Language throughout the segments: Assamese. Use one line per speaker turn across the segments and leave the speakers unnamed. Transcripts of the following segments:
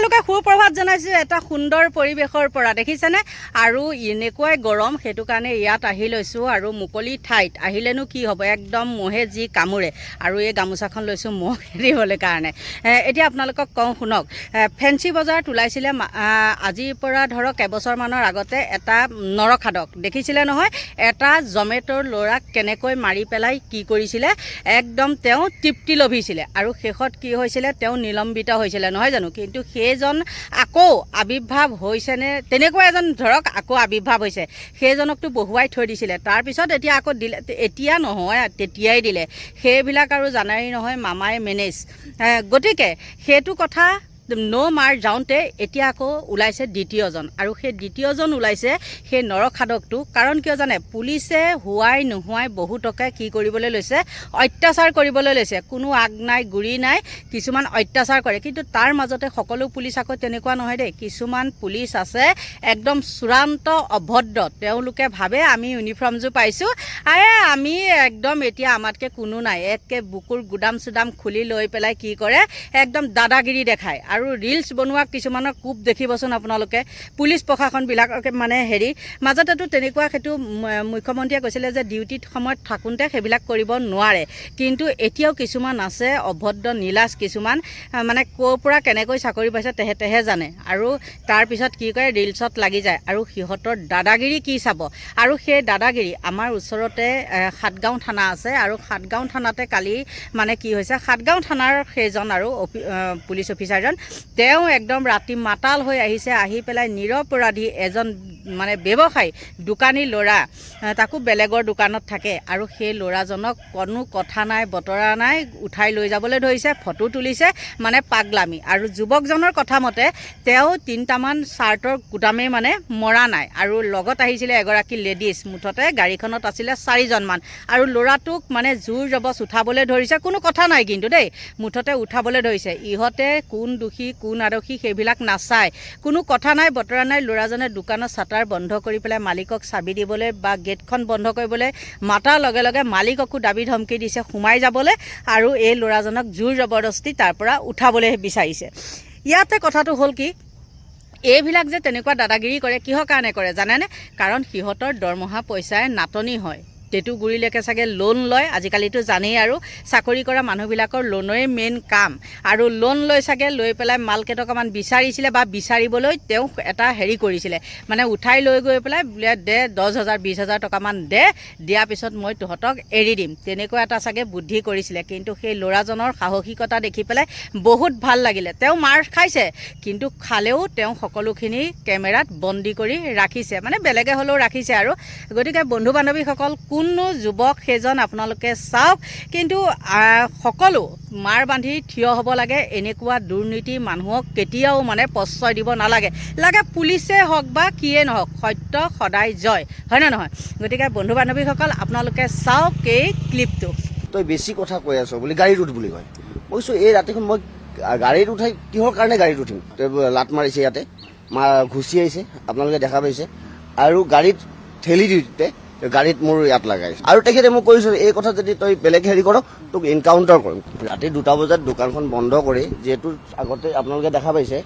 আপোনালোকে সুপ্ৰভাত জনাইছোঁ এটা সুন্দৰ পৰিৱেশৰ পৰা দেখিছেনে আৰু এনেকুৱাই গৰম সেইটো কাৰণে ইয়াত আহি লৈছোঁ আৰু মুকলি ঠাইত আহিলেনো কি হ'ব একদম মহে যি কামুৰে আৰু এই গামোচাখন লৈছোঁ মহ এৰিবলৈ কাৰণে এতিয়া আপোনালোকক কওঁ শুনক ফেঞ্চি বজাৰত ওলাইছিলে আজিৰ পৰা ধৰক এবছৰমানৰ আগতে এটা নৰখাদক দেখিছিলে নহয় এটা জমেট'ৰ ল'ৰাক কেনেকৈ মাৰি পেলাই কি কৰিছিলে একদম তেওঁ তৃপ্তি লভিছিলে আৰু শেষত কি হৈছিলে তেওঁ নিলম্বিত হৈছিলে নহয় জানো কিন্তু সেইজন আকৌ আবিৰ্ভাৱ হৈছেনে তেনেকুৱা এজন ধৰক আকৌ আবিৰ্ভাৱ হৈছে সেইজনকতো বহুৱাই থৈ দিছিলে তাৰপিছত এতিয়া আকৌ দিলে এতিয়া নহয় তেতিয়াই দিলে সেইবিলাক আৰু জানাই নহয় মামাই মেনেজ গতিকে সেইটো কথা মাৰ যাওঁতে এতিয়া আকৌ ওলাইছে দ্বিতীয়জন আৰু সেই দ্বিতীয়জন ওলাইছে সেই নৰখাদকটো কাৰণ কিয় জানে পুলিচে হোৱাই নোহোৱাই বহুতকে কি কৰিবলৈ লৈছে অত্যাচাৰ কৰিবলৈ লৈছে কোনো আগ নাই গুৰি নাই কিছুমান অত্যাচাৰ কৰে কিন্তু তাৰ মাজতে সকলো পুলিচ আকৌ তেনেকুৱা নহয় দেই কিছুমান পুলিচ আছে একদম চূড়ান্ত অভদ্ৰ তেওঁলোকে ভাবে আমি ইউনিফৰ্মযোৰ পাইছোঁ আমি একদম এতিয়া আমাতকৈ কোনো নাই একে বুকুৰ গুদাম চুদাম খুলি লৈ পেলাই কি কৰে একদম দাদাগিৰি দেখায় আৰু ৰিলছ বনোৱা কিছুমানৰ কোপ দেখিবচোন আপোনালোকে পুলিচ প্ৰশাসনবিলাককে মানে হেৰি মাজতেতো তেনেকুৱা সেইটো মুখ্যমন্ত্ৰীয়ে কৈছিলে যে ডিউটিত সময়ত থাকোঁতে সেইবিলাক কৰিব নোৱাৰে কিন্তু এতিয়াও কিছুমান আছে অভদ্ৰ নীলাজ কিছুমান মানে ক'ৰ পৰা কেনেকৈ চাকৰি পাইছে তেহেঁতেহে জানে আৰু তাৰপিছত কি কৰে ৰিলছত লাগি যায় আৰু সিহঁতৰ দাদাগিৰি কি চাব আৰু সেই দাদাগিৰি আমাৰ ওচৰতে সাতগাঁও থানা আছে আৰু সাতগাঁও থানাতে কালি মানে কি হৈছে সাতগাঁও থানাৰ সেইজন আৰু পুলিচ অফিচাৰজন তেওঁ একদম ৰাতি মাতাল হৈ আহিছে আহি পেলাই নিৰপৰাধী এজন মানে ব্যৱসায়ী দোকানী ল'ৰা তাকো বেলেগৰ দোকানত থাকে আৰু সেই ল'ৰাজনক কোনো কথা নাই বতৰা নাই উঠাই লৈ যাবলৈ ধৰিছে ফটো তুলিছে মানে পাগলামি আৰু যুৱকজনৰ কথা মতে তেওঁ 3টামান চাৰ্টৰ গুদামেই মানে মৰা নাই আৰু লগত আহিছিলে এগৰাকী লেডিজ মুঠতে গাড়ীখনত আছিলে 4জনমান আৰু ল'ৰাটোক মানে জোৰ জবচ উঠাবলৈ ধৰিছে কোনো কথা নাই কিন্তু দেই মুঠতে উঠাবলৈ ধৰিছে ইহঁতে কোন দোষী কোন আদৰ্শী সেইবিলাক নাচায় কোনো কথা নাই বতৰা নাই ল'ৰাজনে দোকানৰ চাটাৰ বন্ধ কৰি পেলাই মালিকক চাবি দিবলৈ বা গেটখন বন্ধ কৰিবলৈ মাতাৰ লগে লগে মালিককো দাবী ধমকি দিছে সোমাই যাবলৈ আৰু এই ল'ৰাজনক জোৰ জবৰদস্তি তাৰ পৰা উঠাবলৈ বিচাৰিছে ইয়াতে কথাটো হ'ল কি এইবিলাক যে তেনেকুৱা দাদাগিৰি কৰে কিহৰ কাৰণে কৰে জানেনে কাৰণ সিহঁতৰ দৰমহা পইচাই নাটনি হয় টেটুগুৰিলৈকে চাগে লোন লয় আজিকালিতো জানেই আৰু চাকৰি কৰা মানুহবিলাকৰ লোনৰে মেইন কাম আৰু লোন লৈ চাগে লৈ পেলাই মাল কেইটকামান বিচাৰিছিলে বা বিচাৰিবলৈ তেওঁ এটা হেৰি কৰিছিলে মানে উঠাই লৈ গৈ পেলাই বোলে দে 10,000 20,000 টকামান দিয়াৰ পিছত মই তহঁতক এৰি দিম তেনেকুৱা এটা চাগে বুদ্ধি কৰিছিলে কিন্তু সেই ল'ৰাজনৰ সাহসিকতা দেখি পেলাই বহুত ভাল লাগিলে তেওঁ মাৰ খাইছে কিন্তু খালেও তেওঁ সকলোখিনি কেমেৰাত বন্দী কৰি ৰাখিছে মানে বেলেগে হ'লেও ৰাখিছে আৰু গতিকে বন্ধু বান্ধৱীসকল কোনো যুৱক সেইজন আপোনালোকে চাওক কিন্তু সকলো মাৰ বান্ধি থিয় হ'ব লাগে এনেকুৱা দুৰ্নীতি মানুহক কেতিয়াও মানে প্ৰশ্ৰয় দিব নালাগে লাগে পুলিচে হওক বা কিয়ে নহওক সত্য সদায় জয় হয়নে নহয় গতিকে বন্ধু বান্ধৱীসকল আপোনালোকে চাওক এই ক্লিপটো
তই বেছি কথা কৈ আছ বুলি গাড়ীত উঠ বুলি কয় মই কৈছোঁ এই ৰাতিখন মই গাড়ীত উঠাই কিহৰ কাৰণে গাড়ীত উঠিম লাট মাৰিছে ইয়াতে ঘুচি আহিছে আপোনালোকে দেখা পাইছে আৰু গাড়ীত ঠেলি দিওঁতে গাড়ীত মোৰ ইয়াত লাগাইছে আৰু তেখেতে মোক কৈছোঁ এই কথা যদি তই বেলেগ হেৰি কৰ তোক এনকাউণ্টাৰ কৰিম ৰাতি 2টা বজাত দোকানখন বন্ধ কৰি যিহেতু আগতে আপোনালোকে দেখা পাইছে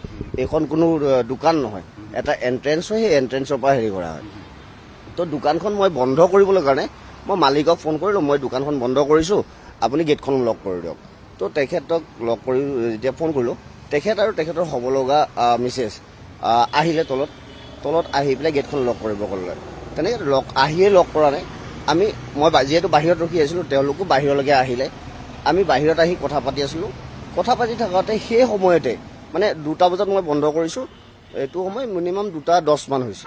এইখন কোনো দোকান নহয় এটা এণ্ট্ৰেঞ্চ হয় সেই এণ্ট্ৰেঞ্চৰ পৰা হেৰি কৰা হয় তো দোকানখন মই বন্ধ কৰিবলৈ কাৰণে মই মালিকক ফোন কৰিলোঁ মই দোকানখন বন্ধ কৰিছোঁ আপুনি গেটখন লক কৰি দিয়ক তো তেখেতক লক কৰি যেতিয়া ফোন কৰিলোঁ তেখেত আৰু তেখেতৰ হ'ব লগা মিছেছ আহিলে তলত আহি পেলাই গেটখন লক কৰিব ক'লে তেনেকৈ আহিয়ে লক কৰা নাই মই যিহেতু বাহিৰত ৰখি আছিলোঁ তেওঁলোকো বাহিৰলৈকে আহিলে আমি বাহিৰত আহি কথা পাতি আছিলোঁ কথা পাতি থাকোঁতে সেই সময়তে মানে 2টা বজাত মই বন্ধ কৰিছোঁ এইটো সময় মিনিমাম 2:10 মান হৈছে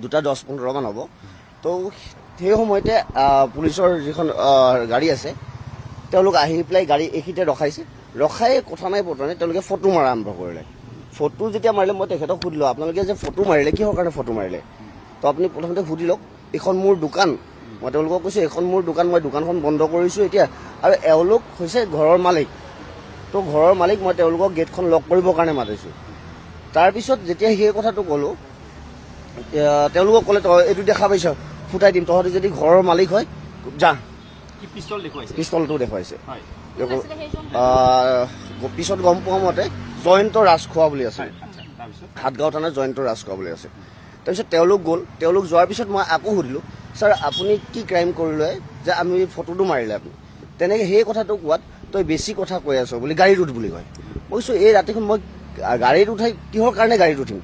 2:10-15 মান হ'ব তো সেই সময়তে পুলিচৰ যিখন গাড়ী আছে তেওঁলোক আহি পেলাই গাড়ী এইখিনিতে ৰখাই কথা নাই বতৰা নাই তেওঁলোকে ফটো মাৰা আৰম্ভ কৰিলে ফটো যেতিয়া মাৰিলে মই তেখেতক সুধিলোঁ আপোনালোকে যে ফটো মাৰিলে কিহৰ কাৰণে ফটো মাৰিলে তো আপুনি প্ৰথমতে সুধি লওক এইখন মোৰ দোকান মই তেওঁলোকক কৈছোঁ এইখন মোৰ দোকান মই দোকানখন বন্ধ কৰিছোঁ এতিয়া আৰু এওঁলোক হৈছে ঘৰৰ মালিক তো ঘৰৰ মালিক মই তেওঁলোকক গেটখন লক কৰিবৰ কাৰণে মাতিছোঁ তাৰপিছত যেতিয়া সেই কথাটো ক'লোঁ তেওঁলোকক ক'লে তই এইটো দেখা পাইছ ফুটাই দিম তহঁতি যদি ঘৰৰ মালিক হয় যা পিষ্টলটো দেখুৱাইছে পিছত গম পোৱা মতে জয়ন্ত ৰাজখোৱা বুলি আছে, হাটগাঁও থানাৰ জয়ন্ত ৰাজখোৱা বুলি আছে। তাৰপিছত তেওঁলোক গ'ল, তেওঁলোক যোৱাৰ পিছত মই আকৌ সুধিলোঁ, ছাৰ আপুনি কি ক্ৰাইম কৰিলে যে আমি ফটোটো মাৰিলে আপুনি? তেনেকৈ সেই কথাটো কোৱাত তই বেছি কথা কৈ আছ বুলি গাড়ীত উঠ বুলি কয়। মই কৈছোঁ এই ৰাতিখন মই গাড়ীত উঠাই কিহৰ কাৰণে গাড়ীত উঠিম?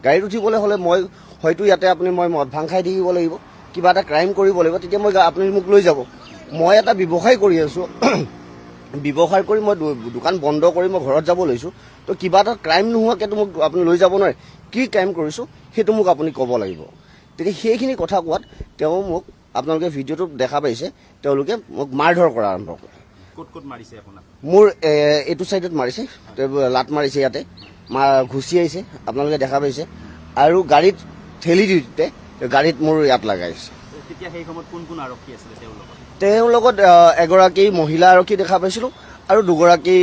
গাড়ীত উঠিবলৈ হ'লে মই হয়তো ইয়াতে আপুনি মই মদ ভাং খাই থাকিব লাগিব, কিবা এটা ক্ৰাইম কৰিব লাগিব, তেতিয়া মই আপুনি মোক লৈ যাব। মই এটা ব্যৱসায় কৰি আছোঁ, ব্যৱসায় কৰি মই দোকান বন্ধ কৰি মই ঘৰত যাব লৈছোঁ, তো কিবা এটা ক্ৰাইম নোহোৱাকৈতো মোক আপুনি লৈ যাব নোৱাৰে। কি ক্ৰাইম কৰিছোঁ সেইটো মোক আপুনি ক'ব লাগিব। তেতিয়া সেইখিনি কথা কোৱাত তেওঁ মোক, আপোনালোকে ভিডিঅ'টো দেখা পাইছে, তেওঁলোকে মোক মাৰধৰ কৰা আৰম্ভ কৰে।
ক'ত মাৰিছে আপোনাক?
মোৰ এইটো চাইডত মাৰিছে, লাট মাৰিছে ইয়াতে, ঘুচি আহিছে, আপোনালোকে দেখা পাইছে, আৰু গাড়ীত ঠেলি দিওঁতে গাড়ীত মোৰ ইয়াত লাগাইছে।
তেতিয়া সেই সময়ত কোন কোন আৰক্ষী আছিলে
তেওঁৰ লগত? এগৰাকী মহিলা আৰক্ষী দেখা পাইছিলোঁ আৰু দুগৰাকী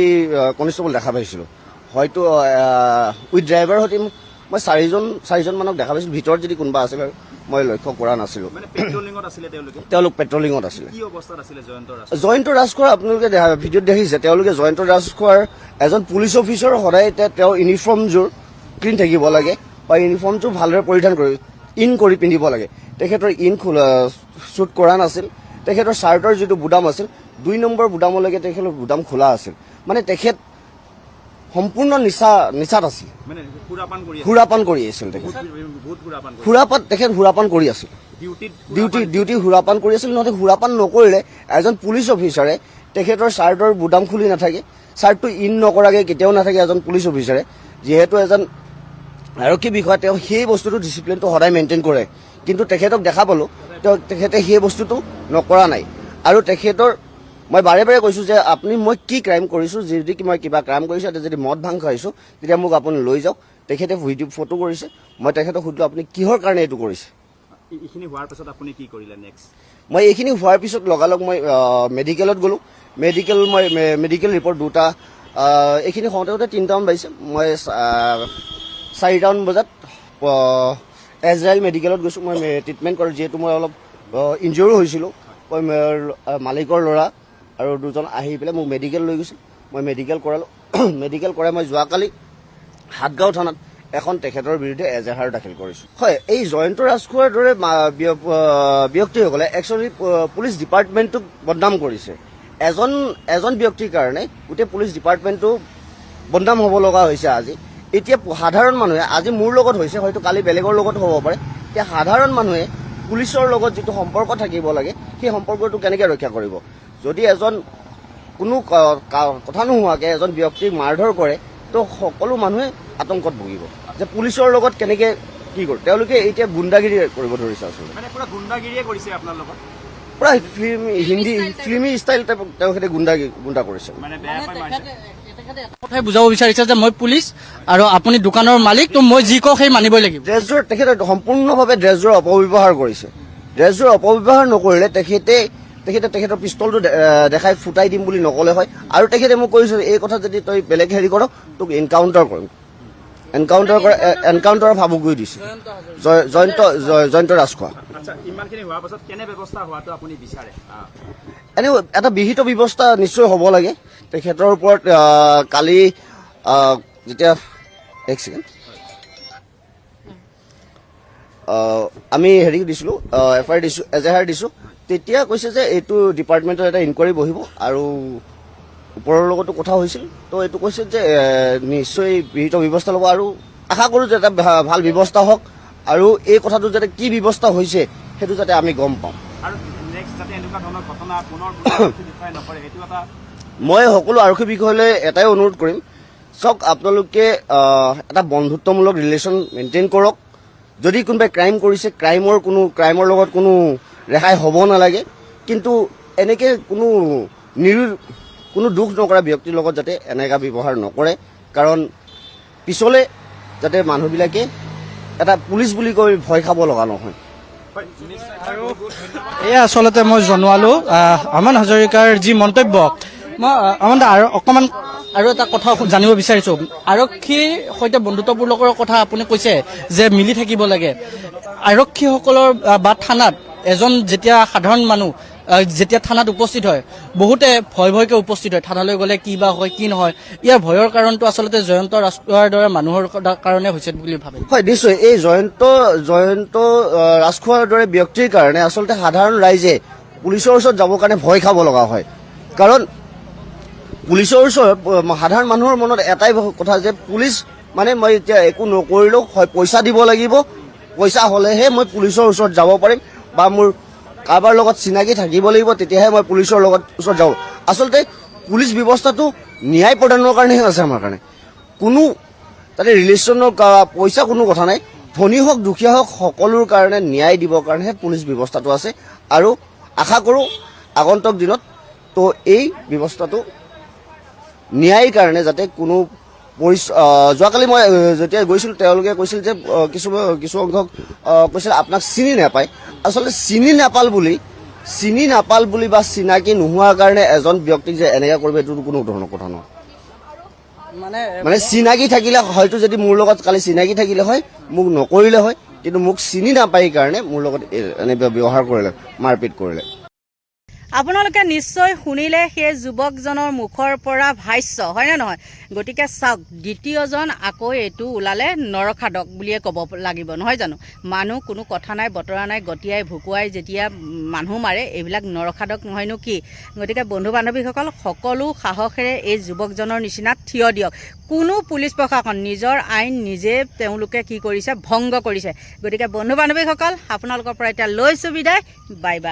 কনিষ্টেবল দেখা পাইছিলোঁ। হয়তো উইথ ড্ৰাইভাৰ সৈতে মই চাৰিজন মানক দেখা পাইছিলোঁ। ভিতৰত যদি কোনোবা আছিল আৰু মই লক্ষ্য কৰা নাছিলোঁ। তেওঁলোক পেট্ৰলিঙত আছিলে। জয়ন্ত ৰাজখোৱা আপোনালোকে ভিডিঅ'ত দেখিছে, তেওঁলোকে জয়ন্ত ৰাজখোৱাৰ এজন পুলিচ অফিচাৰ, সদায় তেওঁ ইউনিফৰ্মযোৰ ক্লিন থাকিব লাগে বা ইউনিফৰ্মযোৰ ভালদৰে পৰিধান কৰি পিন্ধিব লাগে। তেখেতৰ শ্বুট কৰা নাছিল। তেখেতৰ চাৰ্টৰ যিটো বুটাম আছিল 2 নম্বৰ বুটামলৈকে তেখেতৰ বুটাম খোলা আছিল। মানে তেখেত সম্পূৰ্ণ নিচাত আছিল, সুৰাপান কৰি আছিল। তেখেত সুৰাপান কৰি আছিল, ডিউটি সুৰাপান কৰি আছিল। নহ'লে সুৰাপান নকৰিলে এজন পুলিচ অফিচাৰে তেখেতৰ চাৰ্টৰ বুটাম খুলি নাথাকে, চাৰ্টটো নকৰাকৈ কেতিয়াও নাথাকে এজন পুলিচ অফিচাৰে। যিহেতু এজন আৰক্ষী বিষয়া, তেওঁ সেই বস্তুটো ডিচিপ্লিনটো সদায় মেইনটেইন কৰে, কিন্তু তেখেতক দেখা পালোঁ তেখেতে সেই বস্তুটো নকৰা নাই। আৰু তেখেতৰ মই বাৰে বাৰে কৈছোঁ যে আপুনি মই কি ক্ৰাইম কৰিছোঁ, যদি মই কিবা ক্ৰাইম কৰিছোঁ, যদি মদ ভাং খাইছোঁ তেতিয়া মোক আপুনি লৈ যাওক। তেখেতে ভিডিঅ' ফটো কৰিছে। মই তেখেতক সুধিলোঁ আপুনি কিহৰ কাৰণে এইটো কৰিছে?
এইখিনি হোৱাৰ পিছত আপুনি কি কৰিলে নেক্সট?
মই এইখিনি হোৱাৰ পিছত লগালগ মই মেডিকেলত গ'লোঁ। মেডিকেল ৰিপৰ্ট 2টা, এইখিনি হওঁতে 3টামান বাজিছে। মই 4টামান বজাত এজৰাইল মেডিকেলত গৈছোঁ। মই ট্ৰিটমেণ্ট কৰোঁ, যিহেতু মই অলপ ইনজিঅ'ৰো হৈছিলোঁ। মই মালিকৰ ল'ৰা আৰু 2জন আহি পেলাই মোক মেডিকেল লৈ গৈছিল। মই মেডিকেল কৰালোঁ। মেডিকেল কৰাই মই যোৱাকালি হাটগাঁও থানাত এখন তেখেতৰ বিৰুদ্ধে এজাহাৰ দাখিল কৰিছোঁ। হয়, এই জয়ন্ত ৰাজখোৱাৰ দৰে ব্যক্তিসকলে একচুৱেলি পুলিচ ডিপাৰ্টমেণ্টটোক বদনাম কৰিছে। এজন ব্যক্তিৰ কাৰণে গোটেই পুলিচ ডিপাৰ্টমেণ্টটো বদনাম হ'ব লগা হৈছে আজি। এতিয়া সাধাৰণ মানুহে, আজি মোৰ লগত হৈছে, হয়তো কালি বেলেগৰ লগত হ'ব পাৰে, এতিয়া সাধাৰণ মানুহে পুলিচৰ লগত যিটো সম্পৰ্ক থাকিব লাগে সেই সম্পৰ্কটো কেনেকৈ ৰক্ষা কৰিব? যদি কোনো কথা নোহোৱাকৈ এজন ব্যক্তিক মাৰধৰ কৰে, তো সকলো মানুহে আতংকত ভুগিব যে পুলিচৰ লগত কেনেকৈ কি কৰে। তেওঁলোকে এতিয়া গুণ্ডাগিৰি কৰিব ধৰিছে, আচলতে পুৰা ফিল্মি ষ্টাইল তেখেতে গুণ্ডা কৰিছে।
কথাই বুজাব বিচাৰিছে যে মই পুলিচ আৰু আপুনি দোকানৰ মালিক, তো মই যি কওঁ সেই মানিবই লাগিব।
ড্ৰেছযোৰ তেখেতে সম্পূৰ্ণভাৱে ড্ৰেছযোৰ অপব্যৱহাৰ কৰিছে। ড্ৰেছযোৰ অপব্যৱহাৰ নকৰিলে তেখেতে তেখেতৰ পিষ্টলটো দেখাই ফুটাই দিম বুলি নক'লে হয়। আৰু তেখেতে মোক কৈছে এই কথা যদি তই বেলেগ হেৰি কৰ তোক এনকাউণ্টাৰ কৰিম। এনকাউণ্টাৰৰ ভাবুকি দিছে জয়ন্ত ৰাজখোৱা। এনে এটা বিহিত ব্যৱস্থা নিশ্চয় হ'ব লাগে তেখেতৰ ওপৰত। কালি যেতিয়া আমি হেৰি দিছিলোঁ, FIR দিছোঁ, এজাহাৰ দিছোঁ, তেতিয়া কৈছে যে এইটো ডিপাৰ্টমেণ্টত এটা ইনকুৱাৰী বহিব আৰু ওপৰৰ লগতো কথা হৈছিল। তো এইটো কৈছে যে নিশ্চয় বিহিত ব্যৱস্থা ল'ব আৰু আশা কৰোঁ যে এটা ভাল ব্যৱস্থা হওক আৰু এই কথাটো যাতে কি ব্যৱস্থা হৈছে সেইটো যাতে আমি গম পাওঁ। মই সকলো আৰক্ষী বিষয়ালৈ এটাই অনুৰোধ কৰিম, চাওক আপোনালোকে এটা বন্ধুত্বমূলক ৰিলেশ্যন মেইনটেইন কৰক। যদি কোনোবাই ক্ৰাইম কৰিছে, ক্ৰাইমৰ লগত কোনো ৰেহাই হ'ব নালাগে। কিন্তু এনেকৈ কোনো দুখ নকৰা ব্যক্তিৰ লগত যাতে এনেকুৱা ব্যৱহাৰ নকৰে, কাৰণ পিছলৈ যাতে মানুহবিলাকে এটা পুলিচ বুলি কৈ ভয় খাব লগা নহয়।
এয়া আচলতে মই জনোৱালো আমান হাজৰিকাৰ যি মন্তব্য। মই আমান অকণমান আৰু এটা কথা জানিব বিচাৰিছোঁ। আৰক্ষীৰ সৈতে বন্ধুত্বপূৰ্ণ কথা আপুনি কৈছে যে মিলি থাকিব লাগে। আৰক্ষীসকলৰ বা থানাত এজন যেতিয়া সাধাৰণ মানুহ যেতিয়া থানাত উপস্থিত হয় বহুতে ভয়কে উপস্থিত হয় থানালৈ গ'লে কি বা হয় কি নহয় ইয়াৰ ভয়ৰ কাৰণটো আচলতে জয়ন্ত ৰাজখোৱাৰ দৰে মানুহৰ কাৰণে হৈছে বুলি ভাবে
হয় নিশ্চয় এই জয়ন্ত ৰাজখোৱাৰ দৰে ব্যক্তিৰ কাৰণে আচলতে সাধাৰণ ৰাইজে পুলিচৰ ওচৰত যাবৰ কাৰণে ভয় খাব লগা হয় কাৰণ পুলিচৰ ওচৰত সাধাৰণ মানুহৰ মনত এটাই কথা যে পুলিচ মানে মই এতিয়া একো নকৰিলেও হয় পইচা দিব লাগিব পইচা হ'লেহে মই পুলিচৰ ওচৰত যাব পাৰিম বা মোৰ কাৰোবাৰ লগত চিনাকি থাকিব লাগিব তেতিয়াহে মই পুলিচৰ ওচৰত যাব আচলতে পুলিচ ব্যৱস্থাটো ন্যায় প্ৰদানৰ কাৰণেহে আছে আমাৰ কাৰণে কোনো তাতে ৰিলেশ্যনৰ পইচা কোনো কথা নাই ধনী হওক দুখীয়া হওক সকলোৰ কাৰণে ন্যায় দিবৰ কাৰণেহে পুলিচ ব্যৱস্থাটো আছে আৰু আশা কৰোঁ আগন্তুক দিনত তো এই ব্যৱস্থাটো ন্যায়ৰ কাৰণে যাতে কোনো যোৱাকালি মই যেতিয়া গৈছিলোঁ তেওঁলোকে কৈছিল যে কিছু সংখ্যক কৈছিল আপোনাক চিনি নাপায় আচলতে চিনি নাপাল বুলি বা চিনাকি নোহোৱাৰ কাৰণে এজন ব্যক্তিক যে এনেকৈ কৰিব এইটো কোনো ধৰণৰ কথা নহয় মানে চিনাকি থাকিলে হয়তো যদি মোৰ লগত কালি চিনাকি থাকিলে হয় মোক নকৰিলে হয় কিন্তু মোক চিনি নাপায় কাৰণে মোৰ লগত এনে ব্যৱহাৰ কৰিলে মাৰপিট কৰিলে
আপোনালোকে নিশ্চয় শুনিলে সেই যুৱকজনৰ মুখৰ পৰা ভাষ্য হয়নে নহয় গতিকে চাওক দ্বিতীয়জন আকৌ এইটো ওলালে নৰখাদক বুলিয়ে ক'ব লাগিব নহয় জানো মানুহ কোনো কথা নাই বতৰা নাই গতিয়াই ভুকুৱাই যেতিয়া মানুহ মাৰে এইবিলাক নৰখাদক নহয়নো কি গতিকে বন্ধু বান্ধৱীসকল সকলো সাহসেৰে এই যুৱকজনৰ নিচিনাত থিয় দিয়ক কোনো পুলিচ প্ৰশাসন নিজৰ আইন নিজে তেওঁলোকে কি কৰিছে ভংগ কৰিছে গতিকে বন্ধু বান্ধৱীসকল আপোনালোকৰ পৰা এতিয়া লৈছোঁ বিদায় বাই বাই